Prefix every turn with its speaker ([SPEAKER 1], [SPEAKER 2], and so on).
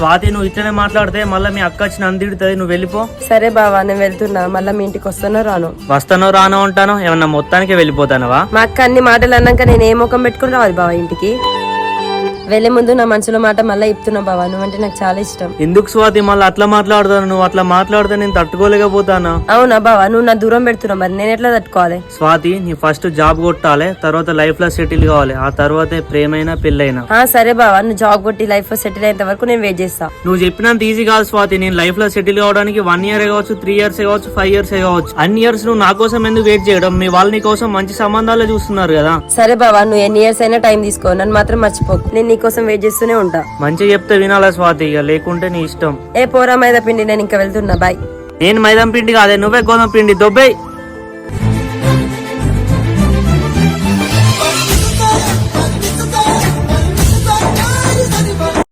[SPEAKER 1] స్వాతి నువ్వు ఇట్లనే మాట్లాడితే మళ్ళీ మీ అక్క వచ్చి నన్ను తిడుతుంది, నువ్వు వెళ్ళిపో.
[SPEAKER 2] సరే బావా నేను వెళ్తున్నా, మళ్ళీ మీ ఇంటికి వస్తానో రాను.
[SPEAKER 1] వస్తానో రానో ఉంటానో ఏమన్నా మొత్తానికి వెళ్ళిపోతానవా?
[SPEAKER 2] మా అక్క అన్ని మాటలు అన్నాక నేను ఏ ముఖం పెట్టుకుని రావాలి బావా ఇంటికి? వెళ్లే ముందు నా మనసులో మాట మళ్ళీ చెప్తున్నా బావా, నువ్వంటే నాకు చాలా ఇష్టం.
[SPEAKER 1] ఎందుకు స్వాతి మళ్ళీ అట్లా మాట్లాడతాను? నువ్వు అట్లా మాట్లాడితే నేను తట్టుకోలేకపోతానా?
[SPEAKER 2] అవునా బావా, నువ్వు నా దూరం పెడుతున్నావు, మరి నేను ఎట్లా తట్టుకోవాలి?
[SPEAKER 1] స్వాతి నీ ఫస్ట్ జాబ్ కొట్టాలి, తర్వాత లైఫ్ లో సెటిల్ కావాలి, ఆ తర్వాతే ప్రేమైనా పెళ్ళైనా.
[SPEAKER 2] సరే బావా, నువ్వు జాబ్ కొట్టి లైఫ్ లో సెటిల్ అయ్యేంత వరకు నేను వెయిట్ చేస్తా.
[SPEAKER 1] నువ్వు చెప్పినంత ఈజీ కాదు స్వాతి. నేను లైఫ్ లో సెటిల్ కావడానికి 1 year కావచ్చు, 3 years కావచ్చు, 5 years కావచ్చు. అన్ని ఇయర్స్ నువ్వు నా కోసం ఎందుకు వెయిట్ చేయడం? మీ వాళ్ళు నీ కోసం మంచి సంబంధాలు చూస్తున్నారు కదా.
[SPEAKER 2] సరే బావా, నువ్వు ఎన్ని ఇయర్స్ అయినా టైం తీసుకో, నన్ను మాత్రం మర్చిపోకు. నేను నీ కోసం వెయిట్ చేస్తూనే ఉంటా.
[SPEAKER 1] మంచిగా చెప్తే వినాలా స్వాతి, ఇక లేకుంటే నీ ఇష్టం.
[SPEAKER 2] పోరా మైదా పిండి, నేను ఇంకా వెళ్తున్నా, బాయ్.
[SPEAKER 1] నేను మైదాం పిండి కాదే, నువ్వే గోధుమ పిండి దొబ్బేయ్.